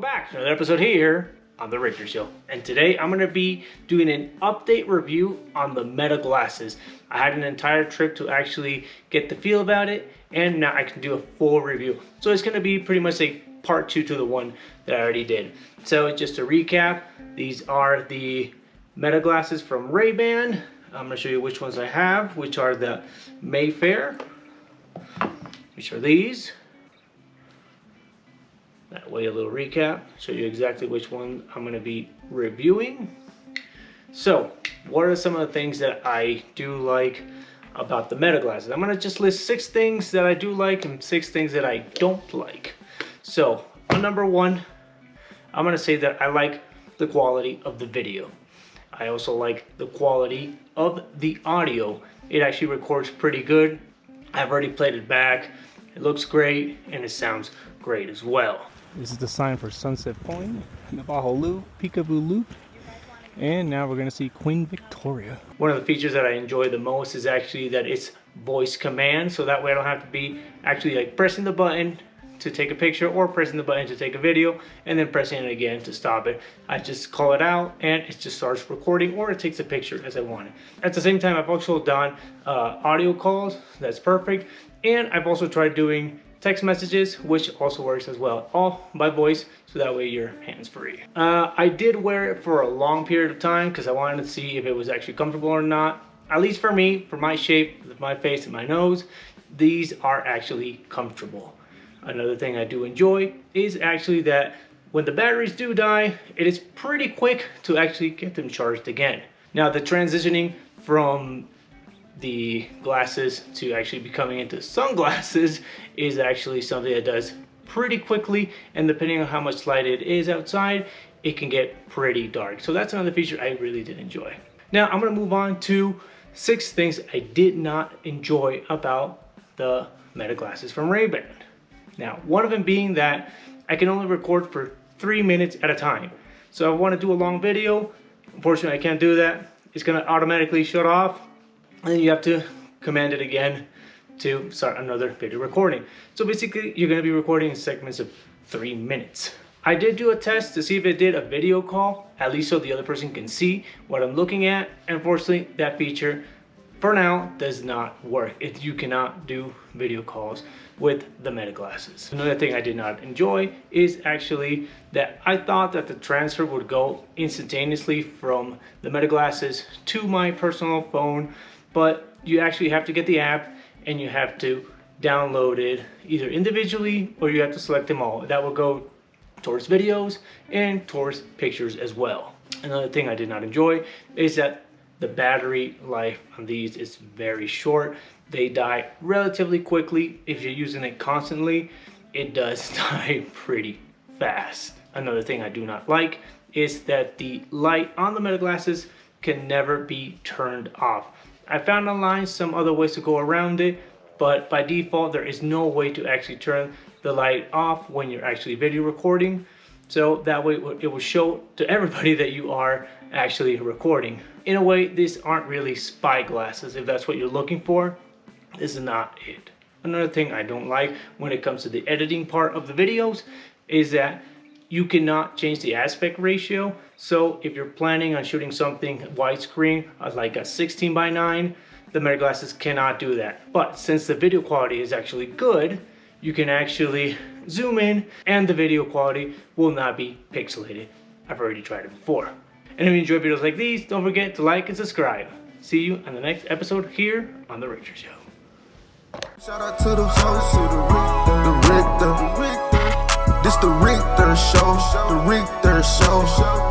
welcome back to another episode here on The Richter Show. And today I'm going to be doing an update review on the Meta glasses. I had an entire trip to actually get the feel about it, and now I can do a full review. So it's going to be pretty much a part 2 to the one that I already did. So just to recap, these are the Meta glasses from Ray-Ban. I'm going to show you which ones I have, which are the Wayfarer, which are these. That way, a little recap, show you exactly which one I'm going to be reviewing. So, what are some of the things that I do like about the Meta glasses? I'm going to just list 6 things that I do like and 6 things that I don't like. So, on number 1, I'm going to say that I like the quality of the video. I also like the quality of the audio. It actually records pretty good. I've already played it back. It looks great and it sounds great as well. This is the sign for Sunset Point, Navajo Loop, Peekaboo Loop, and now we're going to see Queen Victoria. One of the features that I enjoy the most is actually that it's voice command, so that way I don't have to be actually like pressing the button to take a picture or pressing the button to take a video and then pressing it again to stop it. I just call it out and it just starts recording, or it takes a picture as I want it. At the same time, I've also done audio calls. That's perfect. And I've also tried doing text messages, which also works as well, all by voice, so that way you're hands-free. I did wear it for a long period of time because I wanted to see if it was actually comfortable or not. At least for me, for my shape, with my face and my nose, these are actually comfortable. Another thing I do enjoy is actually that when the batteries do die, it is pretty quick to actually get them charged again. Now, the transitioning from the glasses to actually becoming into sunglasses is actually something that does pretty quickly, and depending on how much light it is outside, it can get pretty dark. So that's another feature I really did enjoy. Now I'm going to move on to 6 things I did not enjoy about the Meta glasses from Ray-Ban. Now, one of them being that I can only record for 3 minutes at a time. So if I want to do a long video, unfortunately I can't do that. It's going to automatically shut off, and then you have to command it again to start another video recording. So basically, you're going to be recording in segments of 3 minutes. I did do a test to see if it did a video call, at least so the other person can see what I'm looking at. And unfortunately, that feature, for now, does not work. You cannot do video calls with the Meta glasses. Another thing I did not enjoy is actually that I thought that the transfer would go instantaneously from the Meta glasses to my personal phone, but you actually have to get the app and you have to download it either individually or you have to select them all. That will go towards videos and towards pictures as well. Another thing I did not enjoy is that the battery life on these is very short. They die relatively quickly. If you're using it constantly, it does die pretty fast. Another thing I do not like is that the light on the Meta glasses can never be turned off. I found online some other ways to go around it, but by default there is no way to actually turn the light off when you're actually video recording. So that way it will show to everybody that you are actually recording. In a way, these aren't really spy glasses. If that's what you're looking for, this is not it. Another thing I don't like when it comes to the editing part of the videos is that you cannot change the aspect ratio. So if you're planning on shooting something widescreen, like a 16:9, the Meta glasses cannot do that. But since the video quality is actually good, you can actually zoom in and the video quality will not be pixelated. I've already tried it before. And if you enjoy videos like these, don't forget to like and subscribe. See you on the next episode here on The Richter Show. Shout out to the host of the Richter. This the Richter Show. The Richter Show.